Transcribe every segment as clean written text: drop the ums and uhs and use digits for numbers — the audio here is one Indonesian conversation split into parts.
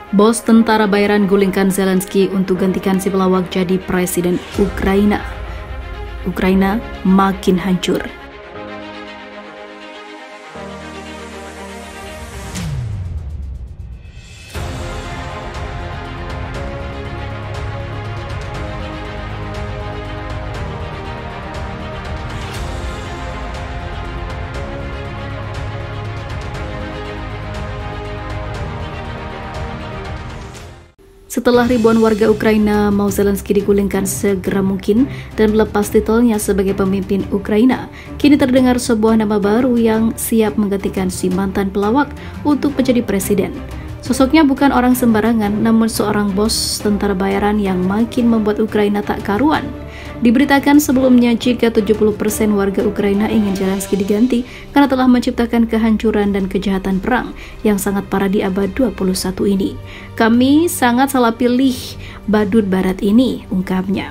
Bos tentara bayaran gulingkan Zelensky untuk gantikan si pelawak jadi presiden Ukraina. Ukraina makin hancur. Setelah ribuan warga Ukraina mau Zelensky digulingkan segera mungkin dan melepas titelnya sebagai pemimpin Ukraina, kini terdengar sebuah nama baru yang siap menggantikan si mantan pelawak untuk menjadi presiden. Sosoknya bukan orang sembarangan, namun seorang bos tentara bayaran yang makin membuat Ukraina tak karuan. Diberitakan sebelumnya jika 70% warga Ukraina ingin Zelensky diganti karena telah menciptakan kehancuran dan kejahatan perang yang sangat parah di abad 21 ini. Kami sangat salah pilih badut barat ini, ungkapnya.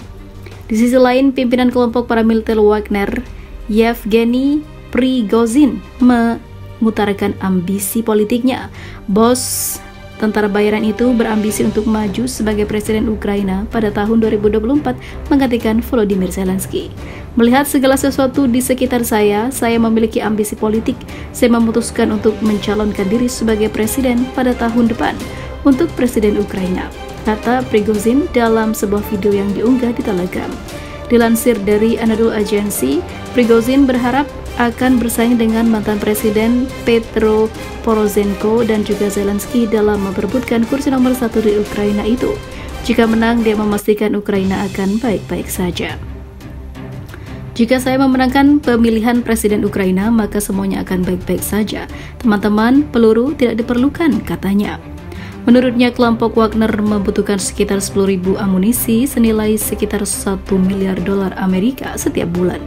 Di sisi lain, pimpinan kelompok paramiliter Wagner, Yevgeny Prigozhin, mengutarakan ambisi politiknya. Bos tentara bayaran itu berambisi untuk maju sebagai presiden Ukraina pada tahun 2024 menggantikan Volodymyr Zelensky. Melihat segala sesuatu di sekitar saya memiliki ambisi politik. Saya memutuskan untuk mencalonkan diri sebagai presiden pada tahun depan untuk presiden Ukraina, kata Prigozhin dalam sebuah video yang diunggah di Telegram. Dilansir dari Anadolu Agency, Prigozhin berharap akan bersaing dengan mantan presiden Petro Poroshenko dan juga Zelensky dalam memperebutkan kursi nomor 1 di Ukraina itu. Jika menang, dia memastikan Ukraina akan baik-baik saja. Jika saya memenangkan pemilihan presiden Ukraina, maka semuanya akan baik-baik saja. Teman-teman, peluru tidak diperlukan, katanya. Menurutnya, kelompok Wagner membutuhkan sekitar 10.000 amunisi senilai sekitar $1 miliar Amerika setiap bulan.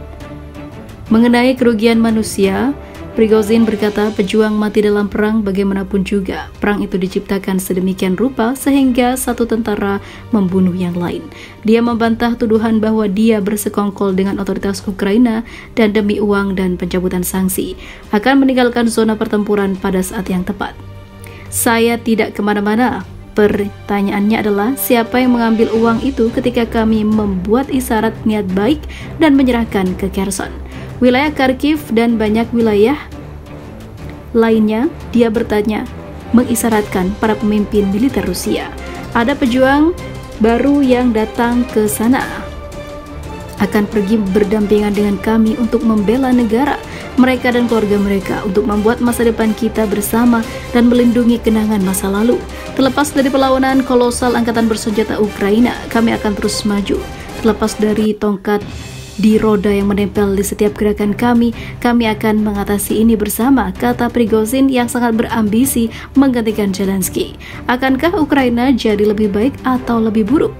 Mengenai kerugian manusia, Prigozhin berkata pejuang mati dalam perang bagaimanapun juga. Perang itu diciptakan sedemikian rupa sehingga satu tentara membunuh yang lain. Dia membantah tuduhan bahwa dia bersekongkol dengan otoritas Ukraina dan demi uang dan pencabutan sanksi akan meninggalkan zona pertempuran pada saat yang tepat. Saya tidak kemana-mana. Pertanyaannya adalah siapa yang mengambil uang itu ketika kami membuat isyarat niat baik dan menyerahkan ke Kherson, wilayah Kharkiv dan banyak wilayah lainnya. Dia bertanya, mengisyaratkan para pemimpin militer Rusia. Ada pejuang baru yang datang ke sana, akan pergi berdampingan dengan kami untuk membela negara, mereka dan keluarga mereka, untuk membuat masa depan kita bersama dan melindungi kenangan masa lalu. Terlepas dari perlawanan kolosal angkatan bersenjata Ukraina, kami akan terus maju. Terlepas dari tongkat di roda yang menempel di setiap gerakan kami akan mengatasi ini bersama, kata Prigozhin yang sangat berambisi menggantikan Zelensky. Akankah Ukraina jadi lebih baik atau lebih buruk?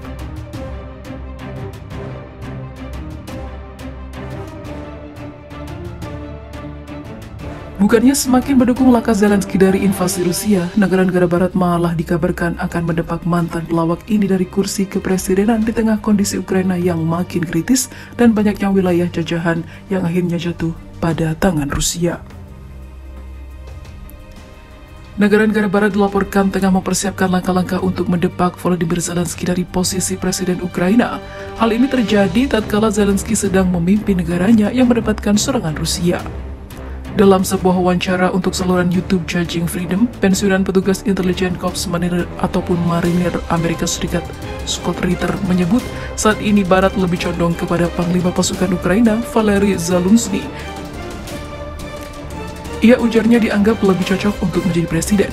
Bukannya semakin mendukung langkah Zelensky dari invasi Rusia, negara-negara barat malah dikabarkan akan mendepak mantan pelawak ini dari kursi kepresidenan di tengah kondisi Ukraina yang makin kritis dan banyaknya wilayah jajahan yang akhirnya jatuh pada tangan Rusia. Negara-negara barat dilaporkan tengah mempersiapkan langkah-langkah untuk mendepak Volodymyr Zelensky dari posisi presiden Ukraina. Hal ini terjadi tatkala Zelensky sedang memimpin negaranya yang mendapatkan serangan Rusia. Dalam sebuah wawancara untuk saluran YouTube Judging Freedom, pensiunan petugas intelijen Korps Marinir ataupun Marinir Amerika Serikat Scott Ritter menyebut saat ini Barat lebih condong kepada Panglima Pasukan Ukraina Valery Zaluzhny. Ia ujarnya dianggap lebih cocok untuk menjadi presiden.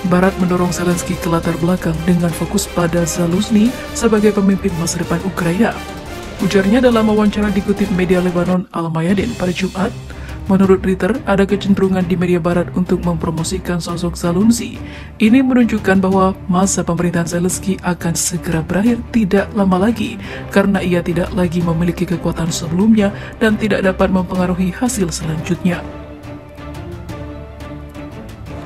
Barat mendorong Zelensky ke latar belakang dengan fokus pada Zaluzhny sebagai pemimpin masa depan Ukraina. Ujarnya dalam wawancara dikutip media Lebanon Al-Mayadin pada Jumat. Menurut Ritter, ada kecenderungan di media barat untuk mempromosikan sosok Zaluzhny. Ini menunjukkan bahwa masa pemerintahan Zelensky akan segera berakhir tidak lama lagi, karena ia tidak lagi memiliki kekuatan sebelumnya dan tidak dapat mempengaruhi hasil selanjutnya.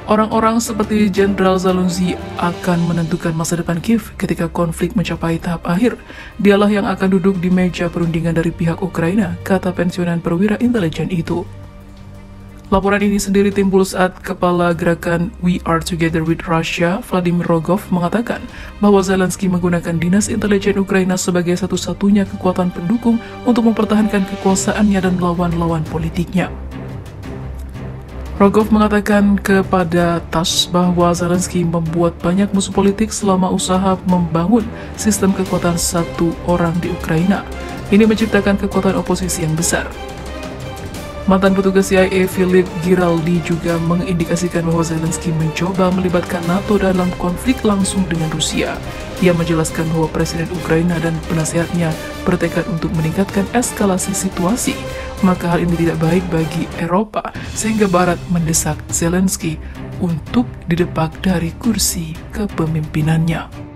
Orang-orang seperti Jenderal Zaluzhny akan menentukan masa depan Kiev ketika konflik mencapai tahap akhir. Dialah yang akan duduk di meja perundingan dari pihak Ukraina, kata pensiunan perwira intelijen itu. Laporan ini sendiri timbul saat Kepala Gerakan We Are Together with Russia, Vladimir Rogov, mengatakan bahwa Zelensky menggunakan dinas intelijen Ukraina sebagai satu-satunya kekuatan pendukung untuk mempertahankan kekuasaannya dan lawan-lawan politiknya. Rogov mengatakan kepada TASS bahwa Zelensky membuat banyak musuh politik selama usaha membangun sistem kekuatan satu orang di Ukraina. Ini menciptakan kekuatan oposisi yang besar. Mantan petugas CIA Philip Giraldi juga mengindikasikan bahwa Zelensky mencoba melibatkan NATO dalam konflik langsung dengan Rusia. Ia menjelaskan bahwa Presiden Ukraina dan penasehatnya bertekad untuk meningkatkan eskalasi situasi. Maka hal ini tidak baik bagi Eropa, sehingga Barat mendesak Zelensky untuk didepak dari kursi kepemimpinannya.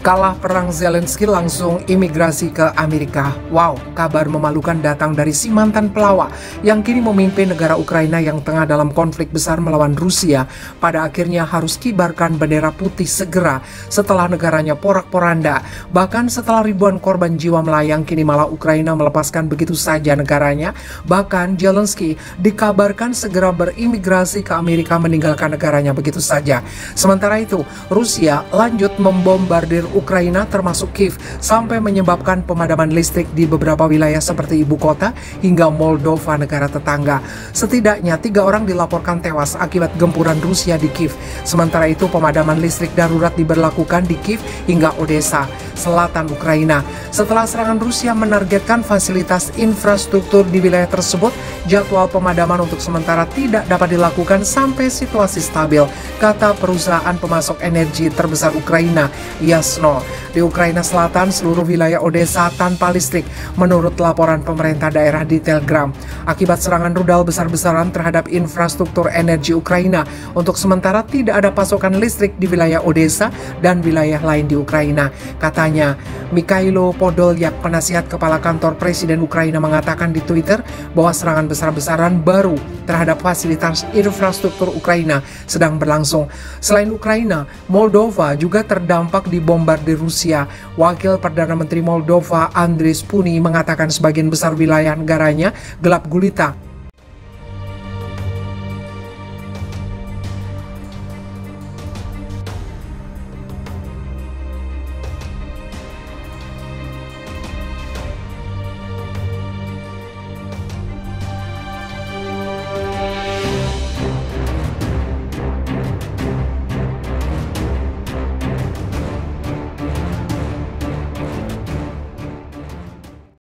Kalah perang, Zelensky langsung imigrasi ke Amerika. Wow, kabar memalukan datang dari si mantan pelawak yang kini memimpin negara Ukraina yang tengah dalam konflik besar melawan Rusia. Pada akhirnya harus kibarkan bendera putih segera setelah negaranya porak-poranda. Bahkan setelah ribuan korban jiwa melayang, kini malah Ukraina melepaskan begitu saja negaranya. Bahkan Zelensky dikabarkan segera berimigrasi ke Amerika meninggalkan negaranya begitu saja. Sementara itu, Rusia lanjut membombardir Ukraina termasuk Kiev sampai menyebabkan pemadaman listrik di beberapa wilayah seperti ibu kota hingga Moldova, negara tetangga. Setidaknya 3 orang dilaporkan tewas akibat gempuran Rusia di Kiev. Sementara itu pemadaman listrik darurat diberlakukan di Kiev hingga Odessa, selatan Ukraina. Setelah serangan Rusia menargetkan fasilitas infrastruktur di wilayah tersebut, jadwal pemadaman untuk sementara tidak dapat dilakukan sampai situasi stabil, kata perusahaan pemasok energi terbesar Ukraina, Yasno. Di Ukraina Selatan, seluruh wilayah Odessa tanpa listrik, menurut laporan pemerintah daerah di Telegram. Akibat serangan rudal besar-besaran terhadap infrastruktur energi Ukraina, untuk sementara tidak ada pasokan listrik di wilayah Odessa dan wilayah lain di Ukraina. Katanya, Mikhailo Podolyak, penasihat kepala kantor Presiden Ukraina, mengatakan di Twitter bahwa serangan besar-besaran baru terhadap fasilitas infrastruktur Ukraina sedang berlangsung. Selain Ukraina, Moldova juga terdampak di bombardir Rusia. Wakil Perdana Menteri Moldova Andris Puni mengatakan sebagian besar wilayah negaranya gelap gulita